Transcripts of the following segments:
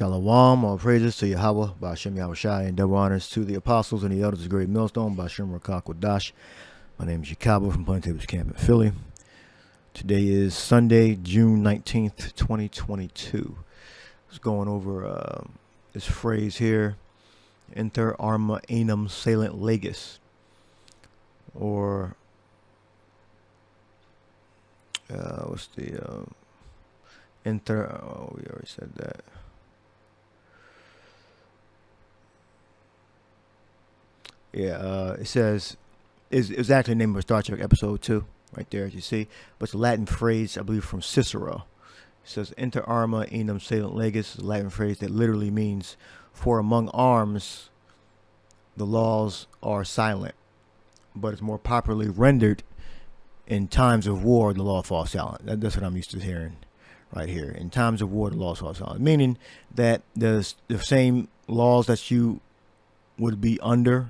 Shalom, all praises to Yahweh, Ba'ashem Yahushai, and double honors to the apostles and the elders of the great millstone, Ba'ashem Rakak Wadash. My name is Yakalba from Plaintables Camp in Philly. Today is Sunday, June 19th, 2022. I was going over this phrase here, Inter Arma Enim Salient Legis, or what's the Inter, oh, we already said that. Yeah, it says, it's actually the name of a Star Trek episode 2, right there, as you see. But it's a Latin phrase, I believe, from Cicero. It says, Inter arma enim salient legis, a Latin phrase that literally means, for among arms, the laws are silent. But it's more popularly rendered, in times of war, the law falls silent. That's what I'm used to hearing right here. In times of war, the law falls silent. Meaning that the same laws that you would be under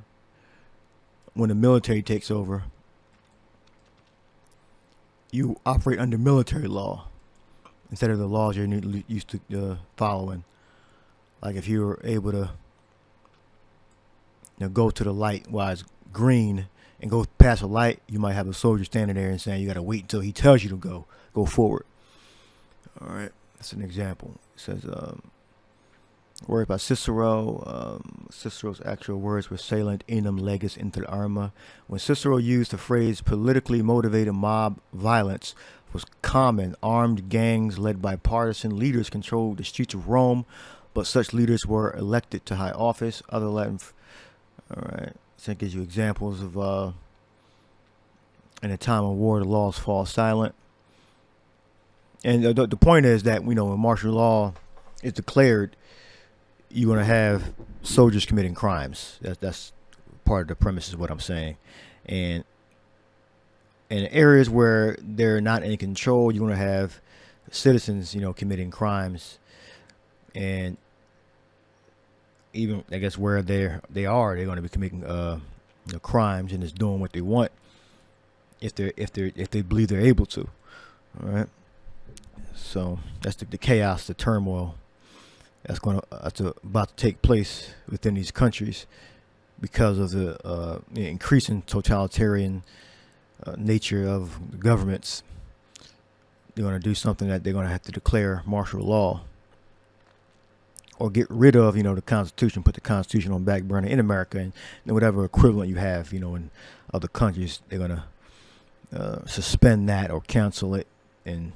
when the military takes over, you operate under military law instead of the laws you're used to following. Like if you were able to go to the light while it's green and go past a light, you might have a soldier standing there and saying you got to wait until he tells you to go forward. All right, that's an example. It says, word by Cicero. Cicero's actual words were salient enim legis inter arma. When Cicero used the phrase politically motivated mob violence was common. Armed gangs led by partisan leaders controlled the streets of Rome, but such leaders were elected to high office. Other Latin, all right, so it gives you examples of in a time of war, the laws fall silent. And the point is that, when martial law is declared, you're going to have soldiers committing crimes. That's part of the premise, is what I'm saying. And in areas where they're not in control, you're going to have citizens, committing crimes. And even, I guess, where they're going to be committing crimes and just doing what they want if they believe they're able to. All right. So that's the chaos, the turmoil that's about to take place within these countries because of the increasing totalitarian nature of the governments. They're going to do something that they're going to have to declare martial law or get rid of, the Constitution, put the Constitution on back burner in America, and whatever equivalent you have, in other countries, they're going to suspend that or cancel it. And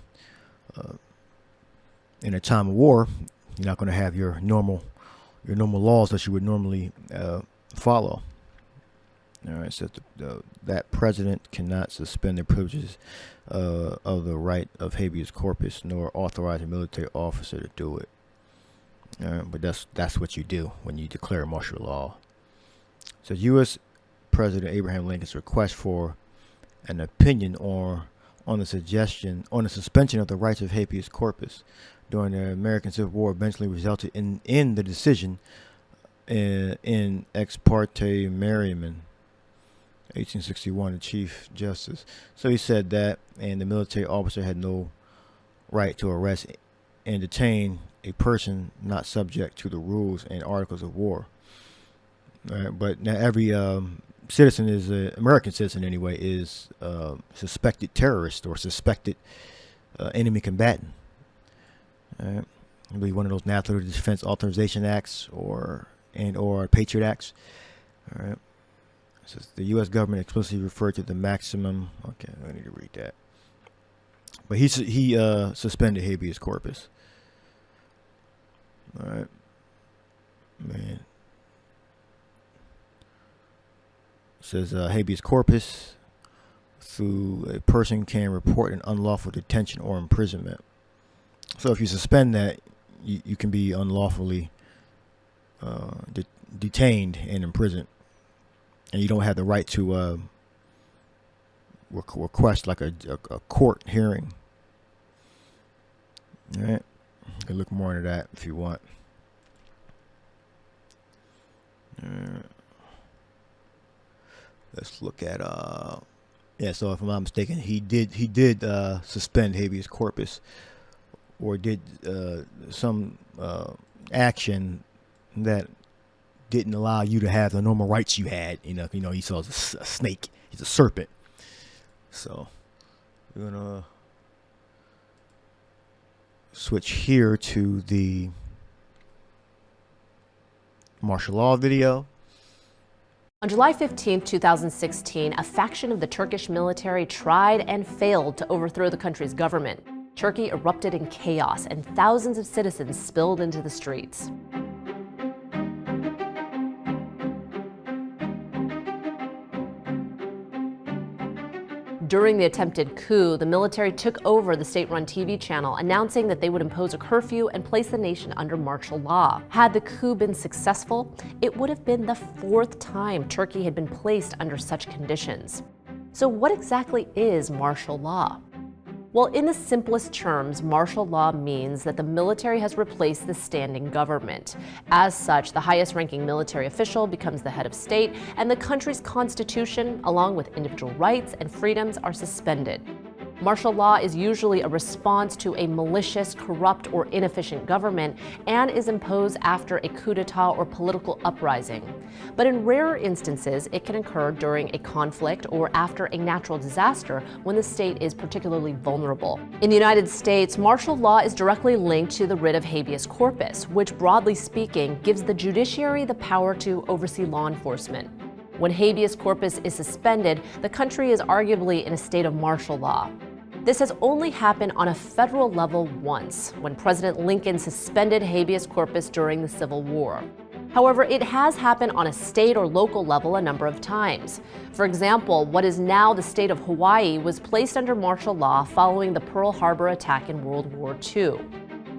in a time of war, you're not going to have your normal laws that you would normally follow. All right, so that president cannot suspend the privileges of the right of habeas corpus, nor authorize a military officer to do it. All right, but that's what you do when you declare martial law. So, U.S. President Abraham Lincoln's request for an opinion on the suspension of the rights of habeas corpus during the American Civil War eventually resulted in the decision in Ex parte Merriman, 1861, the Chief Justice. So he said that, and the military officer had no right to arrest and detain a person not subject to the rules and articles of war. All right, but now every citizen is American citizen anyway, is suspected terrorist or suspected enemy combatant. All right. I believe one of those National Defense Authorization Acts or Patriot Acts. All right. So the U.S. government explicitly referred to the maximum. Okay, I need to read that. But he suspended habeas corpus. All right, man. It says habeas corpus, through a person can report an unlawful detention or imprisonment. So if you suspend that, you can be unlawfully detained and imprisoned, and you don't have the right to request like a court hearing. All right, you can look more into that if you want. Let's look at so if I'm not mistaken, he did suspend habeas corpus, or did some action that didn't allow you to have the normal rights you had. He saw a snake. He's a serpent. So we're gonna switch here to the martial law video. On July 15, 2016, a faction of the Turkish military tried and failed to overthrow the country's government. Turkey erupted in chaos and thousands of citizens spilled into the streets. During the attempted coup, the military took over the state-run TV channel, announcing that they would impose a curfew and place the nation under martial law. Had the coup been successful, it would have been the 4th time Turkey had been placed under such conditions. So what exactly is martial law? Well, in the simplest terms, martial law means that the military has replaced the standing government. As such, the highest-ranking military official becomes the head of state, and the country's constitution, along with individual rights and freedoms, are suspended. Martial law is usually a response to a malicious, corrupt, or inefficient government and is imposed after a coup d'etat or political uprising. But in rarer instances, it can occur during a conflict or after a natural disaster when the state is particularly vulnerable. In the United States, martial law is directly linked to the writ of habeas corpus, which, broadly speaking, gives the judiciary the power to oversee law enforcement. When habeas corpus is suspended, the country is arguably in a state of martial law. This has only happened on a federal level once, when President Lincoln suspended habeas corpus during the Civil War. However, it has happened on a state or local level a number of times. For example, what is now the state of Hawaii was placed under martial law following the Pearl Harbor attack in World War II.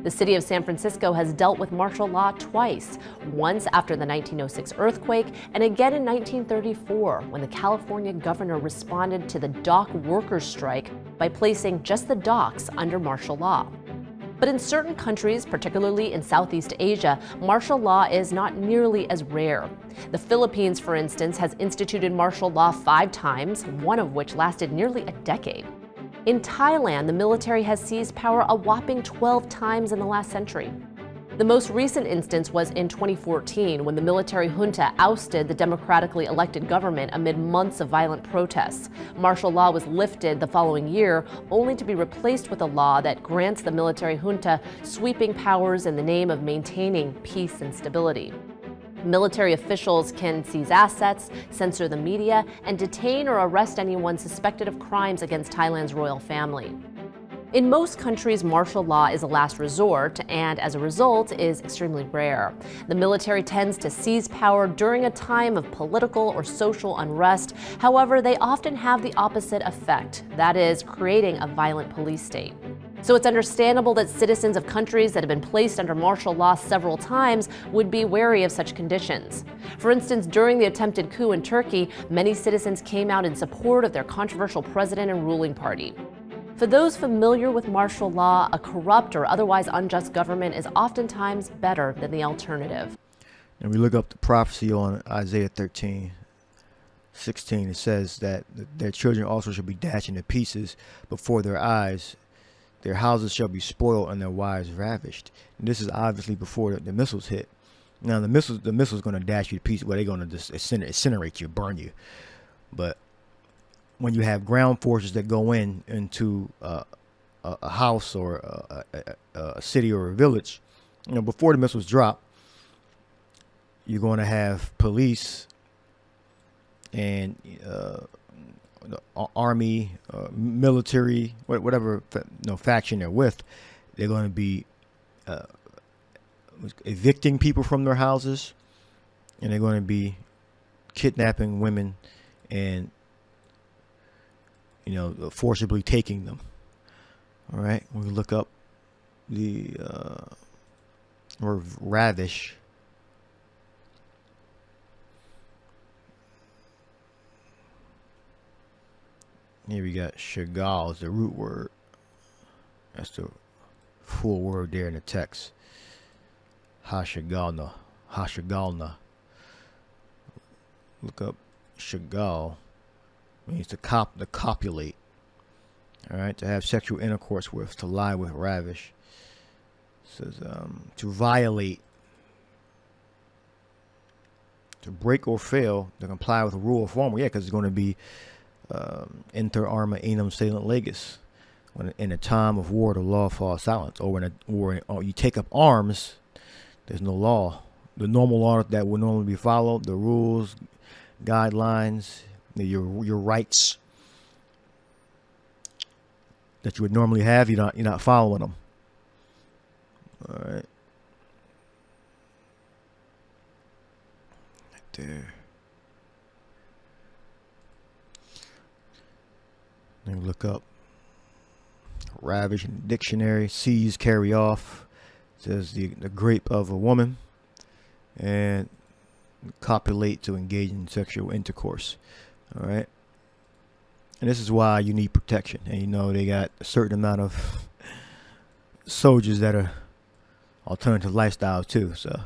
The city of San Francisco has dealt with martial law twice, once after the 1906 earthquake and again in 1934 when the California governor responded to the dock workers' strike by placing just the docks under martial law. But in certain countries, particularly in Southeast Asia, martial law is not nearly as rare. The Philippines, for instance, has instituted martial law 5 times, one of which lasted nearly a decade. In Thailand, the military has seized power a whopping 12 times in the last century. The most recent instance was in 2014 when the military junta ousted the democratically elected government amid months of violent protests. Martial law was lifted the following year, only to be replaced with a law that grants the military junta sweeping powers in the name of maintaining peace and stability. Military officials can seize assets, censor the media, and detain or arrest anyone suspected of crimes against Thailand's royal family. In most countries, martial law is a last resort and, as a result, is extremely rare. The military tends to seize power during a time of political or social unrest. However, they often have the opposite effect, that is, creating a violent police state. So it's understandable that citizens of countries that have been placed under martial law several times would be wary of such conditions. For instance, during the attempted coup in Turkey, many citizens came out in support of their controversial president and ruling party. For those familiar with martial law, a corrupt or otherwise unjust government is oftentimes better than the alternative. And we look up the prophecy on Isaiah 13:16. It says that their children also shall be dashed into pieces before their eyes. Their houses shall be spoiled and their wives ravished. And this is obviously before the missiles hit. Now the missiles going to dash you to pieces. Well, they're going to just incinerate you, burn you. But when you have ground forces that go into a house or a city or a village, before the missiles drop, you're going to have police and the army, military, whatever faction they're with. They're going to be evicting people from their houses, and they're going to be kidnapping women and forcibly taking them. All right, when we look up the or ravish. Here we got shagal is the root word. That's the full word there in the text. Hashagalna. Look up shagal. Means to copulate. All right, to have sexual intercourse with, to lie with, ravish. It says to violate, to break or fail to comply with a rule or formula. Yeah, because it's going to be inter Arma Enim salient legis. When in a time of war, the law falls silent. Or when you take up arms, there's no law. The normal law that would normally be followed, the rules, guidelines, your rights that you would normally have, you're not following them. All right. Right there. Let me look up ravage in the dictionary. Seize, carry off. It says the grape of a woman, and copulate, to engage in sexual intercourse. All right. And this is why you need protection. And you know they got a certain amount of soldiers that are alternative lifestyles too. So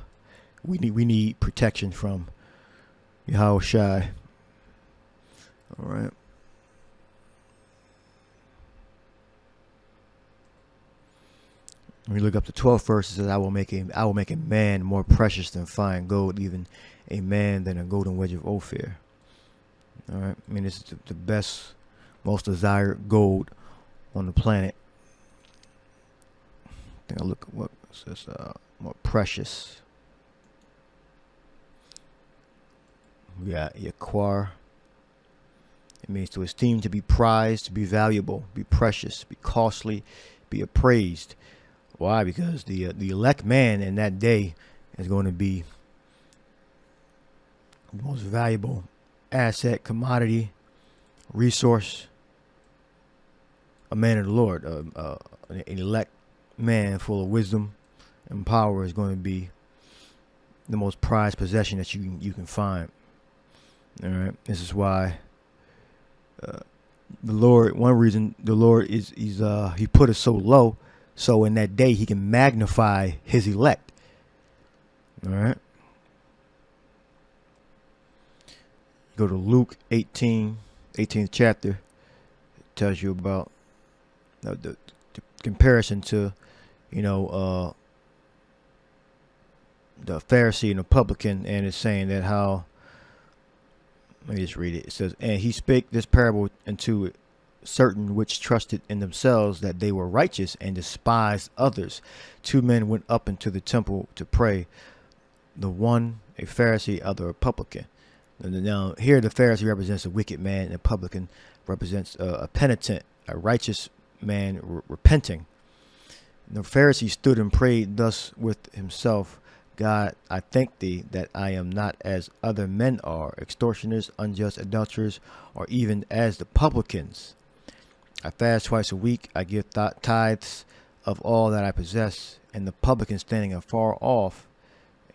we need protection from Yahushua. All right. When we look up the 12th verse, it says, I will make a man more precious than fine gold, even a man than a golden wedge of Ophir. All right. I mean, this is the best, most desired gold on the planet. I think I look at what says more precious. We got Yaquar. It means to esteem, to be prized, to be valuable, be precious, be costly, be appraised. Why? Because the elect man in that day is going to be the most valuable asset, commodity, resource. A man of the Lord, an elect man full of wisdom and power is going to be the most prized possession that you can find. All right. This is why the Lord. One reason the Lord he put us so low, so in that day he can magnify his elect. All right. Go to Luke 18th chapter. It tells you about the comparison to, the Pharisee and the publican, and it's saying that how. Let me just read it. It says, and he spake this parable unto certain which trusted in themselves that they were righteous and despised others. 2 men went up into the temple to pray, the one a Pharisee, other a publican. And now here the Pharisee represents a wicked man, and the publican represents a penitent, a righteous man repenting. And the Pharisee stood and prayed thus with himself, God, I thank thee that I am not as other men are, extortioners, unjust, adulterers, or even as the publicans. I fast twice a week. I give tithes of all that I possess. And the publican, standing afar off,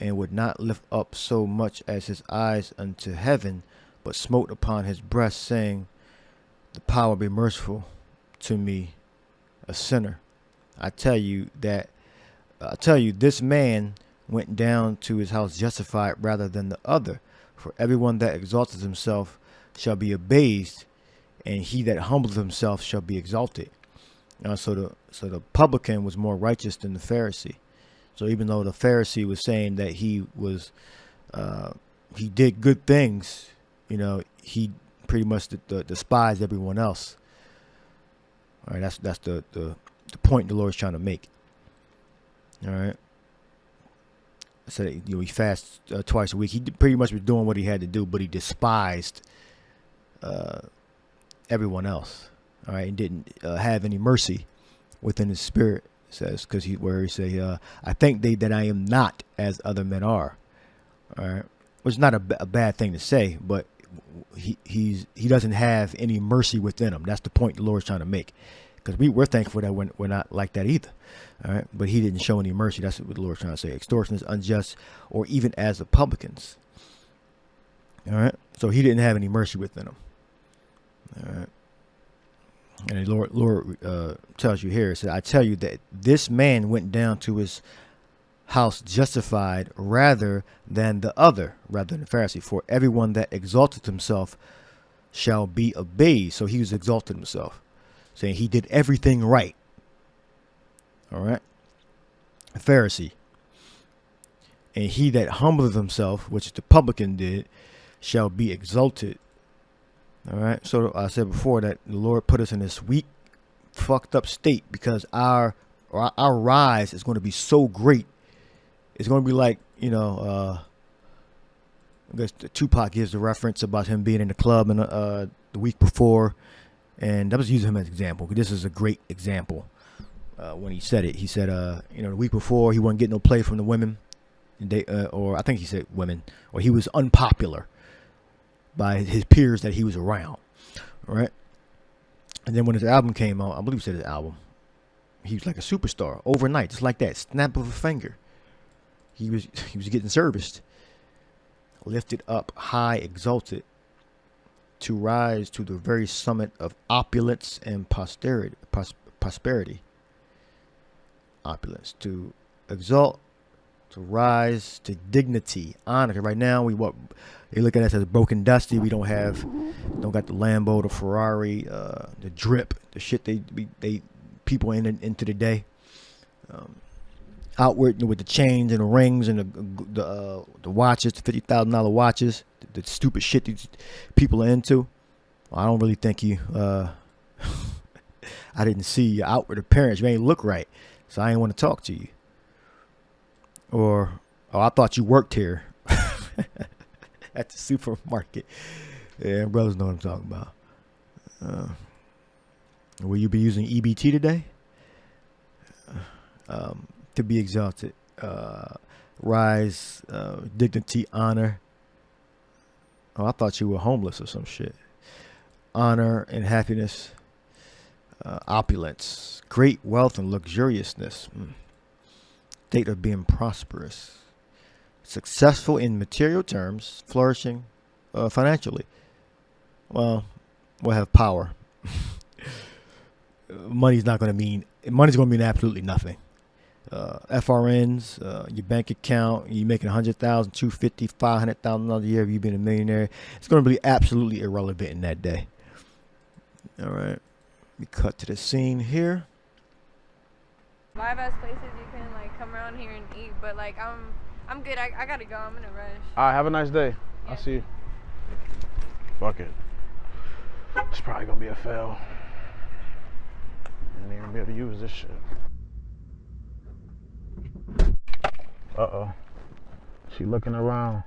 and would not lift up so much as his eyes unto heaven, but smote upon his breast, saying, the power be merciful to me, a sinner. I tell you, this man went down to his house justified rather than the other. For everyone that exalteth himself shall be abased, and he that humbleth himself shall be exalted. So the publican was more righteous than the Pharisee. So even though the Pharisee was saying that he did good things, he pretty much despised everyone else. All right, that's the point the Lord's trying to make. All right. So he fasts twice a week. He pretty much was doing what he had to do, but he despised everyone else. All right, and didn't have any mercy within his spirit. It says because he say, I thank thee that I am not as other men are. All right, which is not a bad thing to say, but he doesn't have any mercy within him. That's the point the Lord's trying to make. Because we're thankful that we're not like that either. All right. But he didn't show any mercy. That's what the Lord's trying to say. Extortioners, unjust, or even as the publicans. All right. So he didn't have any mercy within him. All right. And the Lord tells you here, it says, I tell you that this man went down to his house justified rather than the other, rather than the Pharisee. For everyone that exalteth himself shall be abased. So he was exalted himself, saying he did everything right. All right. A Pharisee. And he that humbleth himself, which the publican did, shall be exalted. All right. So I said before that the Lord put us in this weak, fucked up state because our rise is going to be so great. It's going to be like, you know, I guess Tupac gives the reference about him being in the club and the week before, and I was using him as an example. This is a great example. When he said it, he said, you know, the week before he wasn't getting no play from the women, and or I think he said women, or he was unpopular by his peers that he was around. All right, and then when his album came out, I believe he said his album, he was like a superstar overnight, just like that, snap of a finger. He was getting serviced. Lifted up high, exalted, to rise to the very summit of opulence and prosperity. Opulence, to exalt, to rise to dignity, honor. Right now, they look at us as broken, dusty. We don't got the Lambo, the Ferrari, the drip, the shit they people into the day. Outward with the chains and the rings and the watches, the $50,000 watches, the stupid shit these people are into. Well, I don't really think you. I didn't see your outward appearance. You ain't look right, so I ain't want to talk to you. Or, I thought you worked here at the supermarket. Yeah, brothers know what I'm talking about. Will you be using EBT today? To be exalted, rise, dignity, honor. Oh, I thought you were homeless or some shit. Honor and happiness, opulence, great wealth and luxuriousness, state of being prosperous, successful in material terms, flourishing financially. Well, we'll have power. Money's going to mean absolutely nothing. FRNs, your bank account, you making $100,000, $250,000, $500,000 a year. If you've been a millionaire, it's going to be absolutely irrelevant in that day. All right, we cut to the scene here. Live ass places you can like come around here and eat, but like I'm good. I gotta go. I'm in a rush. All right, have a nice day. Yeah. I'll see you. Fuck it. It's probably gonna be a fail. I ain't gonna be able to use this shit. Uh-oh. She looking around.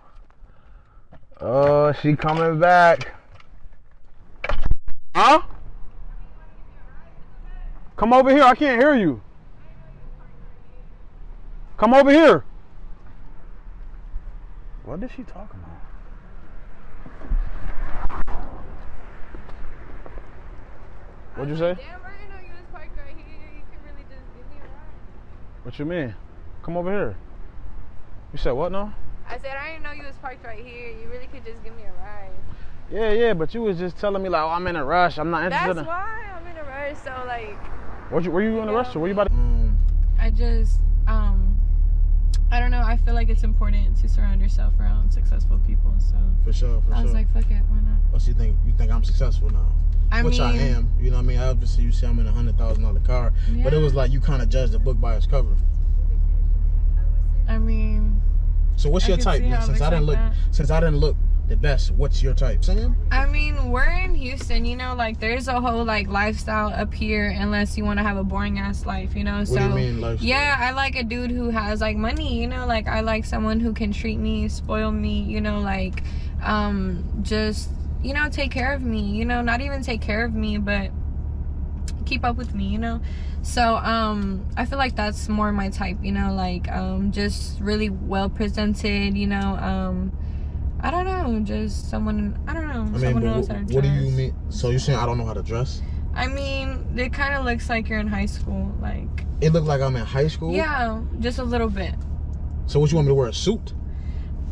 Oh, she coming back. Huh? Come over here. I can't hear you. Come over here. What is she talking about? What'd you say? Damn, I didn't know you was parked right here. You can really just give me a ride. What you mean? Come over here. You said what now? I said I didn't know you was parked right here. You really could just give me a ride. Yeah, but you was just telling me like, oh, I'm in a rush. I'm not interested. That's why I'm in a rush. So like. Were you in a rush? Or were you about to? I just I don't know. I feel like it's important to surround yourself around successful people. So. For sure. I was like, fuck it, why not? Oh, so you think I'm successful now? I am. You know what I mean? Obviously, you see I'm in a $100,000 car, yeah. But it was like you kind of judged the book by its cover. I mean. So what's your type? Since I didn't look the best, what's your type, Sam? I mean, we're in Houston, you know, like there's a whole like lifestyle up here unless you want to have a boring ass life, you know. What do you mean lifestyle? Yeah, I like a dude who has like money, you know, like I like someone who can treat me, spoil me, you know, like just, you know, take care of me, you know, not even take care of me, but keep up with me, you know. So I feel like that's more my type, you know, like just really well presented, you know. I don't know, just someone, I don't know. I mean, someone knows how to dress. What do you mean? So you're saying I don't know how to dress? I mean, it kind of looks like you're in high school, like. It looked like I'm in high school? Yeah, just a little bit. So what, you want me to wear a suit?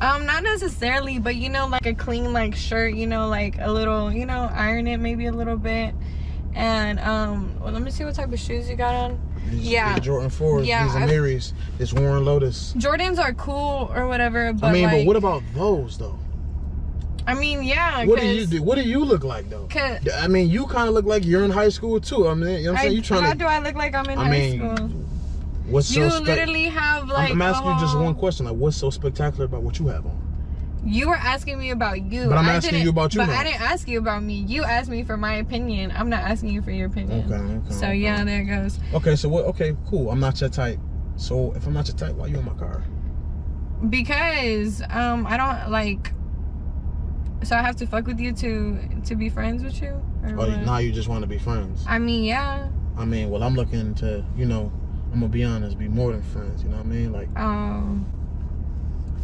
Not necessarily, but you know, like a clean like shirt, you know, like a little, you know, iron it maybe a little bit. And well, let me see what type of shoes you got on. These Jordan 4s, yeah, these Amiris, this Warren Lotus. Jordans are cool or whatever, but I mean, like, but what about those though? I mean, yeah. What do you do? What do you look like though? I mean, you kind of look like you're in high school too. I mean, you know what I'm saying? How do I look like I'm in high school? What's you so literally have like. I'm asking you just one question. Like, what's so spectacular about what you have on? You were asking me about you. But I'm asking you about you. But now. I didn't ask you about me. You asked me for my opinion. I'm not asking you for your opinion. Okay. So yeah, there it goes. Okay, so what? Okay, cool. I'm not your type. So if I'm not your type, why you in my car? Because I don't like. So I have to fuck with you to be friends with you? Or now you just want to be friends? I mean, yeah. I mean, well, I'm looking to, I'm gonna be honest, be more than friends. You know what I mean? Like.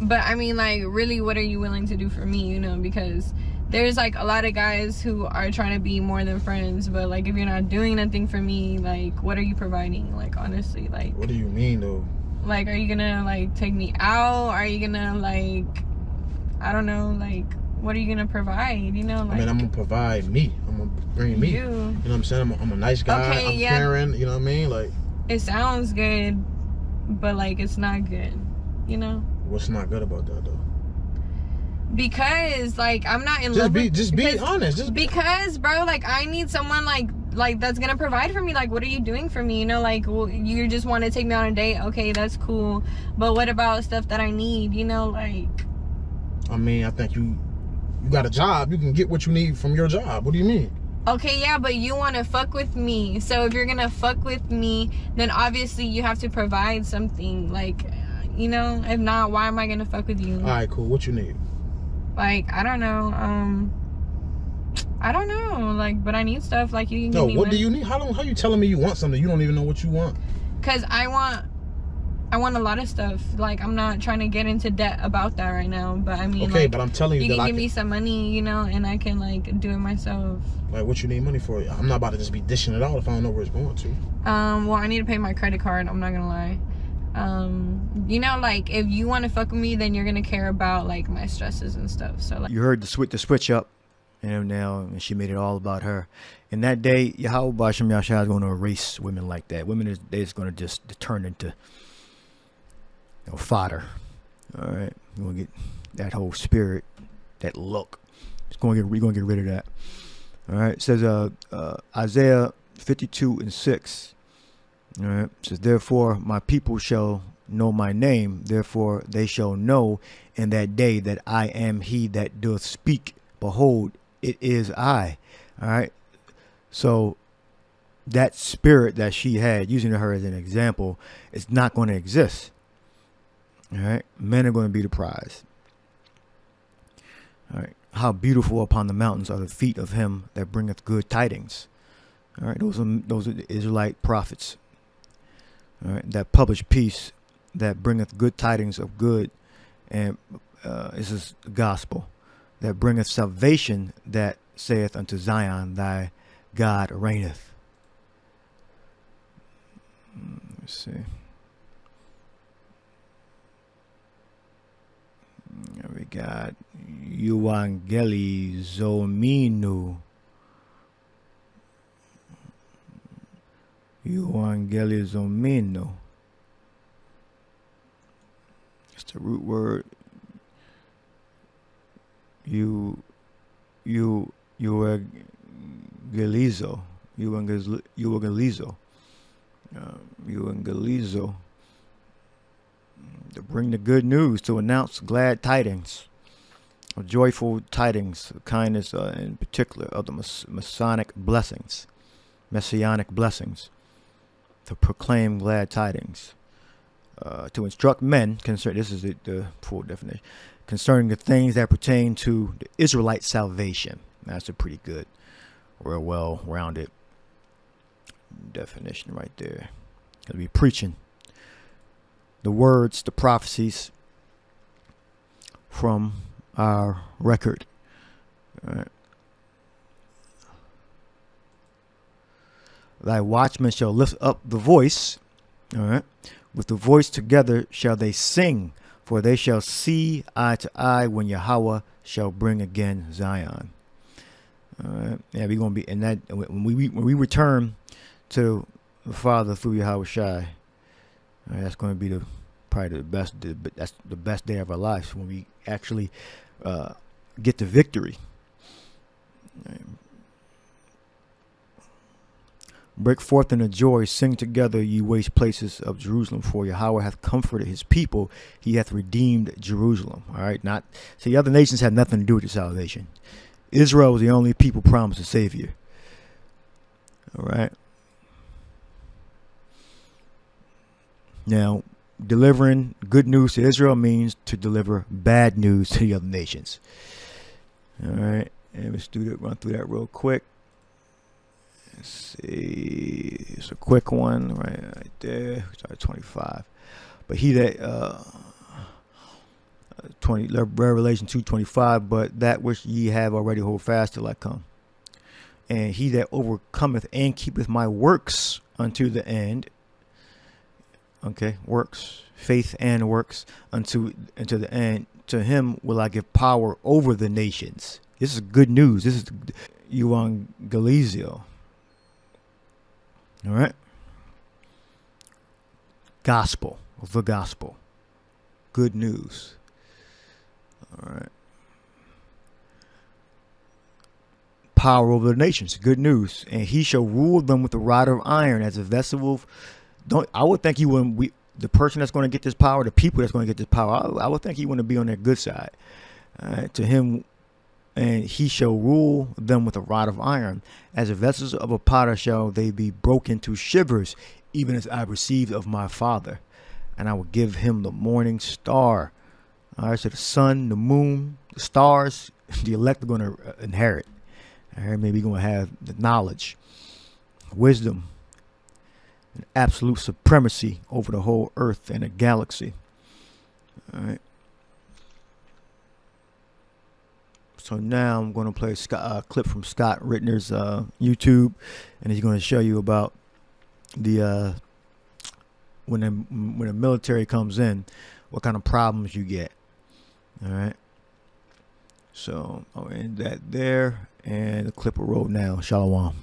But I mean, like, really, what are you willing to do for me? Because there's like a lot of guys who are trying to be more than friends, but like if you're not doing nothing for me, like, what are you providing? Like, honestly, like. What do you mean, though? Like, are you gonna like take me out? Are you gonna like, I don't know, like. What are you gonna provide? Like, I mean, I'm gonna provide me. I'm gonna bring me. You know what I'm saying? I'm a nice guy. Okay, I'm caring. You know what I mean? Like. It sounds good, but like it's not good. What's not good about that though? Because like I'm not in love. Just be honest. Because bro, like I need someone like that's gonna provide for me. Like, what are you doing for me? Well, you just want to take me on a date. Okay, that's cool. But what about stuff that I need? Like. I mean, I think you got a job. You can get what you need from your job. What do you mean? Okay, yeah, but you want to fuck with me. So if you're gonna fuck with me, then obviously you have to provide something. Like, if not, why am I gonna fuck with you? All right, cool. What you need? Like, I don't know. Like, but I need stuff. Like, you can give me. No, what do you need? How you telling me you want something? You don't even know what you want. Cause I want a lot of stuff. Like, I'm not trying to get into debt about that right now. But I mean, okay, like, but I'm telling you that I can give me some money, and I can like do it myself. Like, what you need money for? I'm not about to just be dishing it out if I don't know where it's going to. Well, I need to pay my credit card. I'm not gonna lie. Like if you want to fuck with me, then you're gonna care about like my stresses and stuff. So like, you heard the switch up, and she made it all about her. And that day, Yahweh Basham Yahshua is going to erase women like that. Women they're just going to just turn into fodder. All right, we're gonna get that whole spirit, that look. We're gonna get rid of that. All right, it says Isaiah 52:6. All right, it says, therefore my people shall know my name, therefore they shall know in that day that I am he that doth speak. Behold, it is I. All right, so that spirit that she had, using her as an example, is not going to exist. All right, men are going to be the prize. All right, how beautiful upon the mountains are the feet of him that bringeth good tidings. All right, those are the Israelite prophets. All right, that publish peace, that bringeth good tidings of good, and this is the gospel, that bringeth salvation, that saith unto Zion, thy God reigneth. Let's see. We got Euangelizomenu. Euangelizomenu. It's the root word. Euangelizo. Euangelizo. To bring the good news, to announce glad tidings, of joyful tidings, of kindness in particular, of the messianic blessings, to proclaim glad tidings, to instruct men concerning, this is the full definition, concerning the things that pertain to the Israelite salvation. That's a pretty good or a well-rounded definition right there. Gonna be preaching the words, the prophecies from our record. All right. Thy watchmen shall lift up the voice. All right. With the voice together shall they sing, for they shall see eye to eye when Yahweh shall bring again Zion. All right. Yeah, we're gonna be in that when we return to the Father through Yahweh Shai. That's going to be probably the best. That's the best day of our lives when we actually get the victory. Break forth in a joy, sing together, ye waste places of Jerusalem, for Yahweh hath comforted his people, he hath redeemed Jerusalem. All right, not see, other nations had nothing to do with the salvation. Israel was the only people promised a savior. All right. Now, delivering good news to Israel means to deliver bad news to the other nations. All right, and let's run through that real quick. Let's see, it's a quick one right there. Sorry, 25. But he that 20 Revelation 2:25. But that which ye have already hold fast till I come. And he that overcometh and keepeth my works unto the end. Okay, works, faith and works unto the end. To him will I give power over the nations. This is good news. This is euangelizo. All right. Gospel, the gospel. Good news. All right. Power over the nations. Good news. And he shall rule them with a rod of iron as a vessel of. I would think the person that's going to get this power, the people that's going to get this power, I would think he want to be on their good side. To him, and he shall rule them with a rod of iron. As the vessels of a potter shall they be broken to shivers, even as I received of my Father. And I will give him the morning star. All right, so the sun, the moon, the stars, the elect are going to inherit. All right, maybe going to have the knowledge, wisdom, and absolute supremacy over the whole earth and the galaxy. All right. So now I'm going to play a clip from Scott Rittner's YouTube, and he's going to show you about the when the military comes in, what kind of problems you get. All right. So I'll end that there, and the clip will roll now. Shalom.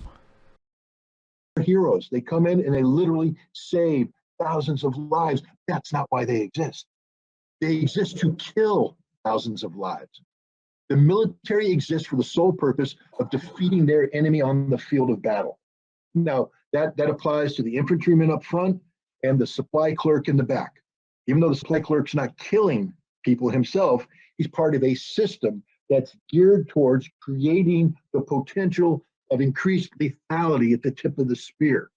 Heroes. They come in and they literally save thousands of lives. That's not why they exist. They exist to kill thousands of lives. The military exists for the sole purpose of defeating their enemy on the field of battle. Now, that applies to the infantryman up front and the supply clerk in the back. Even though the supply clerk's not killing people himself, he's part of a system that's geared towards creating the potential of increased lethality at the tip of the spear.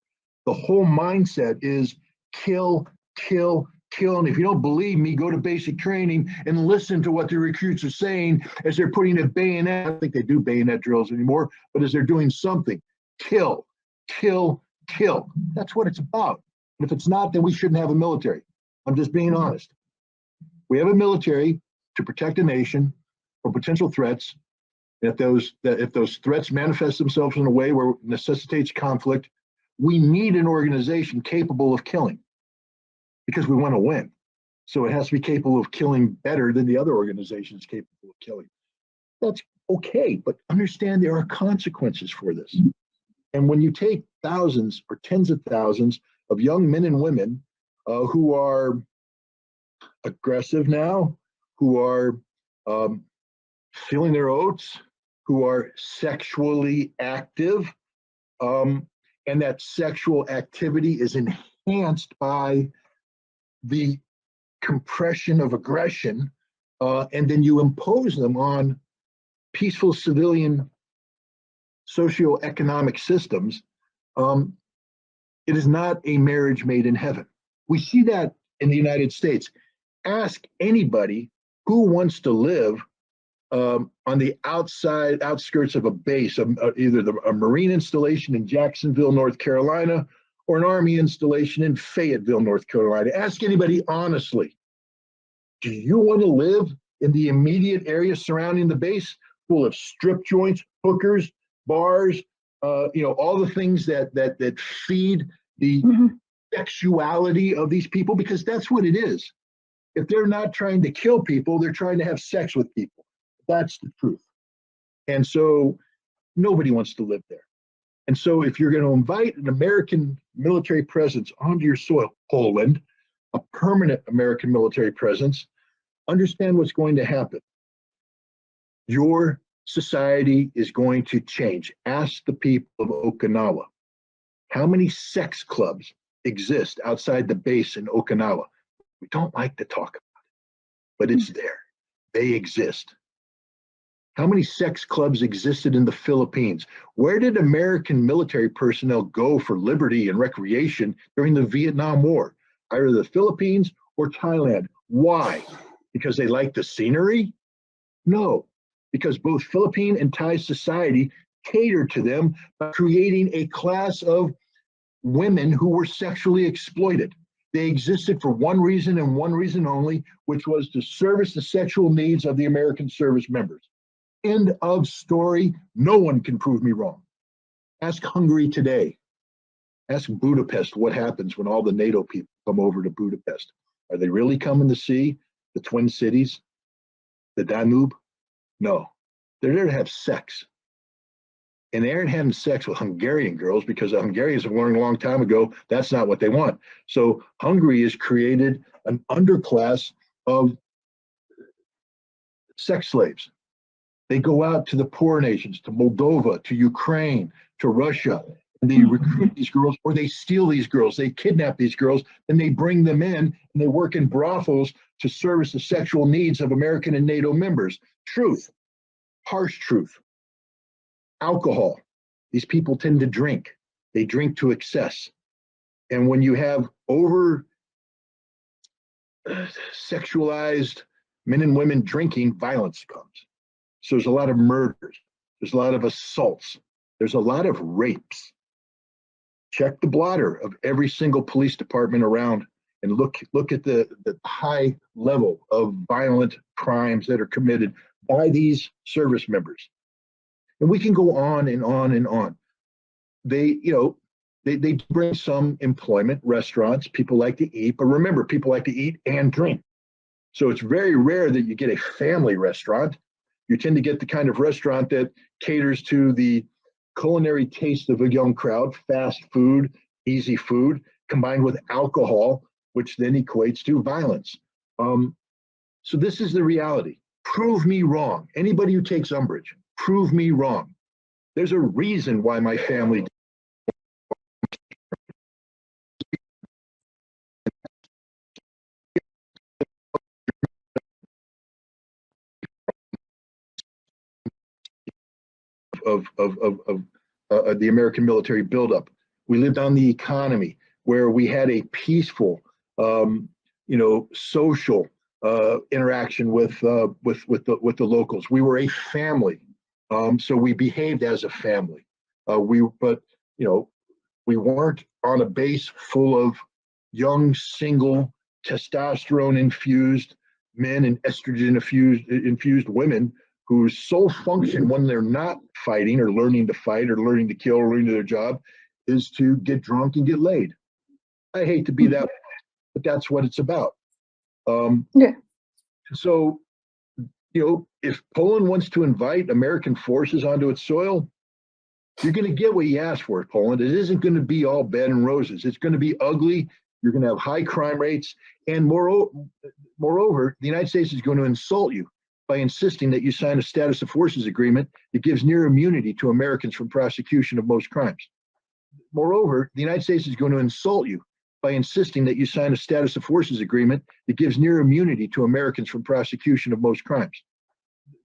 The whole mindset is kill, kill, kill. And if you don't believe me, go to basic training and listen to what the recruits are saying as they're putting a bayonet. I don't think they do bayonet drills anymore, but as they're doing something, kill, kill, kill. That's what it's about. And if it's not, then we shouldn't have a military. I'm just being honest. We have a military to protect a nation from potential threats. If those threats manifest themselves in a way where it necessitates conflict, we need an organization capable of killing because we want to win. So it has to be capable of killing better than the other organizations capable of killing. That's okay, but understand there are consequences for this. And when you take thousands or tens of thousands of young men and women who are aggressive now, who are feeling their oats, who are sexually active, and that sexual activity is enhanced by the compression of aggression, and then you impose them on peaceful civilian socioeconomic systems, it is not a marriage made in heaven. We see that in the United States. Ask anybody who wants to live on the outskirts of a base, either a Marine installation in Jacksonville, North Carolina, or an Army installation in Fayetteville, North Carolina. Ask anybody honestly, do you want to live in the immediate area surrounding the base full of strip joints, hookers, bars, all the things that feed the sexuality of these people? Because that's what it is. If they're not trying to kill people, they're trying to have sex with people. That's the truth. And so nobody wants to live there. And so if you're going to invite an American military presence onto your soil, Poland, a permanent American military presence, understand what's going to happen. Your society is going to change. Ask the people of Okinawa How many sex clubs exist outside the base in Okinawa? We don't like to talk about it, but it's there. They exist. How many sex clubs existed in the Philippines? Where did American military personnel go for liberty and recreation during the Vietnam War? Either the Philippines or Thailand. Why? Because they liked the scenery? No, because both Philippine and Thai society catered to them by creating a class of women who were sexually exploited. They existed for one reason and one reason only, which was to service the sexual needs of the American service members. End of story. No one can prove me wrong. Ask Hungary today. Ask Budapest what happens when all the NATO people come over to Budapest. Are they really coming to see the Twin Cities, the Danube? No, they're there to have sex. And they aren't having sex with Hungarian girls because the Hungarians have learned a long time ago that's not what they want. So Hungary has created an underclass of sex slaves. They go out to the poor nations, to Moldova, to Ukraine, to Russia, and they recruit these girls, or they steal these girls, they kidnap these girls, and they bring them in, and they work in brothels to service the sexual needs of American and NATO members. Truth, harsh truth. Alcohol. These people tend to drink. They drink to excess. And when you have over sexualized men and women drinking, violence comes. So there's a lot of murders. There's a lot of assaults. There's a lot of rapes. Check the blotter of every single police department around and look at the high level of violent crimes that are committed by these service members. And we can go on and on and on. They bring some employment, restaurants, people like to eat, but remember, people like to eat and drink. So it's very rare that you get a family restaurant. You tend to get the kind of restaurant that caters to the culinary taste of a young crowd, fast food, easy food, combined with alcohol, which then equates to violence. So this is the reality. Prove me wrong. Anybody who takes umbrage, prove me wrong. There's a reason why my family of the American military buildup. We lived on the economy where we had a peaceful, social interaction with the locals. We were a family, so we behaved as a family. We weren't on a base full of young, single, testosterone-infused men and estrogen-infused women whose sole function when they're not fighting or learning to fight or learning to kill or learning their job is to get drunk and get laid. I hate to be that way, but that's what it's about. So, if Poland wants to invite American forces onto its soil, you're going to get what you asked for, Poland. It isn't going to be all bed and roses. It's going to be ugly. You're going to have high crime rates. And moreover, the United States is going to insult you by insisting that you sign a status of forces agreement that gives near immunity to Americans from prosecution of most crimes. Moreover, the United States is going to insult you by insisting that you sign a status of forces agreement that gives near immunity to Americans from prosecution of most crimes.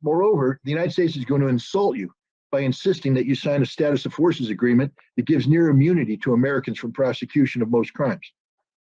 Moreover, the United States is going to insult you by insisting that you sign a status of forces agreement that gives near immunity to Americans from prosecution of most crimes.